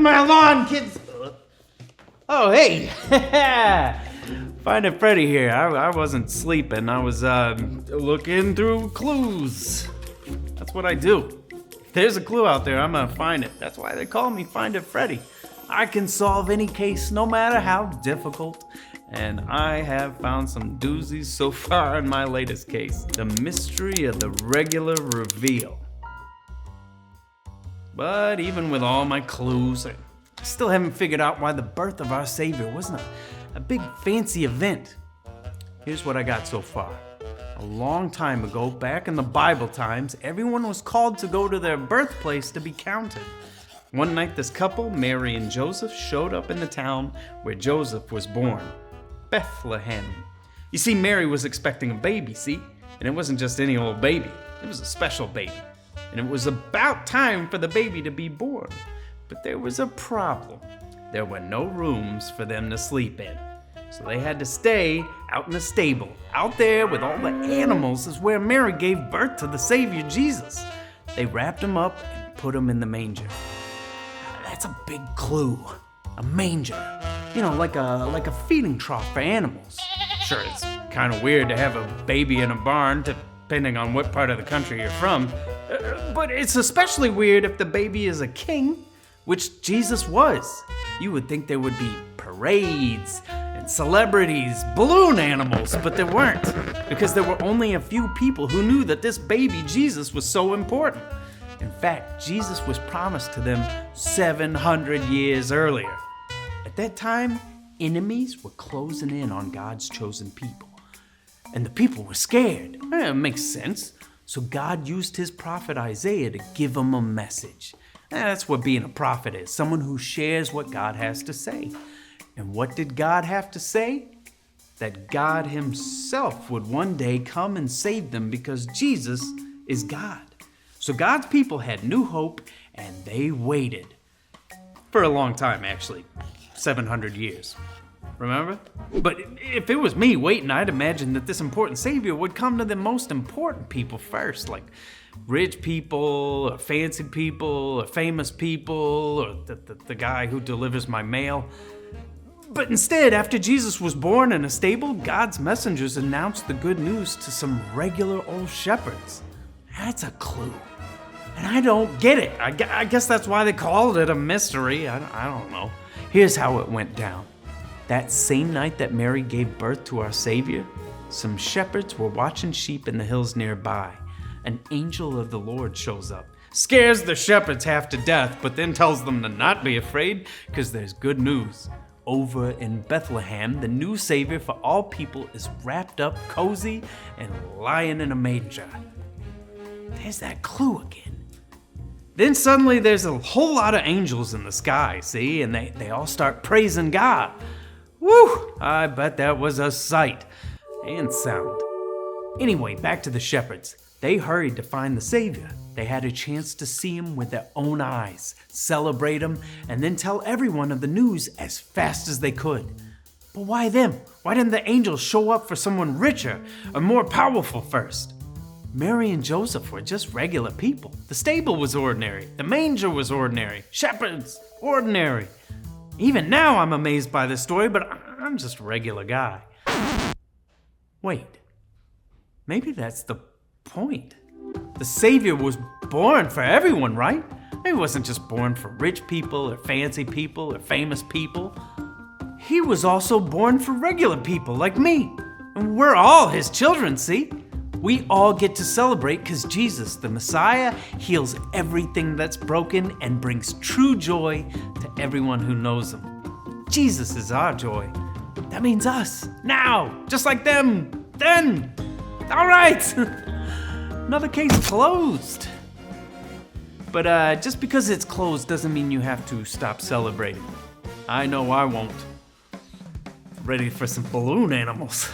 my lawn, kids! Oh, hey! Finding Freddy here. I wasn't sleeping. I was looking through clues. That's what I do. If there's a clue out there, I'm gonna find it. That's why they call me Find It Freddy. I can solve any case, no matter how difficult. And I have found some doozies so far in my latest case. The mystery of the regular reveal. But even with all my clues, I still haven't figured out why the birth of our Savior wasn't a big fancy event. Here's what I got so far. A long time ago, back in the Bible times, everyone was called to go to their birthplace to be counted. One night this couple, Mary and Joseph, showed up in the town where Joseph was born, Bethlehem. You see, Mary was expecting a baby, and it wasn't just any old baby. It was a special baby. And it was about time for the baby to be born. But there was a problem. There were no rooms for them to sleep in. So they had to stay out in the stable. Out there with all the animals is where Mary gave birth to the Savior Jesus. They wrapped him up and put him in the manger. That's a big clue. A manger. Like a feeding trough for animals. Sure, it's kind of weird to have a baby in a barn, depending on what part of the country you're from. But it's especially weird if the baby is a king, which Jesus was. You would think there would be parades and celebrities, balloon animals, but there weren't, because there were only a few people who knew that this baby Jesus was so important. In fact, Jesus was promised to them 700 years earlier. At that time, enemies were closing in on God's chosen people, and the people were scared. It makes sense. So God used his prophet Isaiah to give them a message. That's what being a prophet is, someone who shares what God has to say. And what did God have to say? That God himself would one day come and save them because Jesus is God. So God's people had new hope, and they waited. For a long time, actually. 700 years. Remember? But if it was me waiting, I'd imagine that this important Savior would come to the most important people first, like rich people, or fancy people, or famous people, or the guy who delivers my mail. But instead, after Jesus was born in a stable, God's messengers announced the good news to some regular old shepherds. That's a clue. And I don't get it. I guess that's why they called it a mystery. I don't know. Here's how it went down. That same night that Mary gave birth to our Savior, some shepherds were watching sheep in the hills nearby. An angel of the Lord shows up, scares the shepherds half to death, but then tells them to not be afraid because there's good news. Over in Bethlehem, the new Savior for all people is wrapped up cozy and lying in a manger. There's that clue again. Then suddenly there's a whole lot of angels in the sky, and they all start praising God. Woo! I bet that was a sight and sound. Anyway, back to the shepherds. They hurried to find the Savior. They had a chance to see him with their own eyes, celebrate him, and then tell everyone of the news as fast as they could. But why them? Why didn't the angels show up for someone richer or more powerful first? Mary and Joseph were just regular people. The stable was ordinary. The manger was ordinary. Shepherds, ordinary. Even now I'm amazed by this story, but I'm just a regular guy. Wait, maybe that's the point. The Savior was born for everyone, right? He wasn't just born for rich people or fancy people or famous people. He was also born for regular people like me. And we're all his children, see? We all get to celebrate because Jesus, the Messiah, heals everything that's broken and brings true joy to everyone who knows him. Jesus is our joy. That means us, now, just like them, then. All right, another case closed. But just because it's closed doesn't mean you have to stop celebrating. I know I won't. Ready for some balloon animals.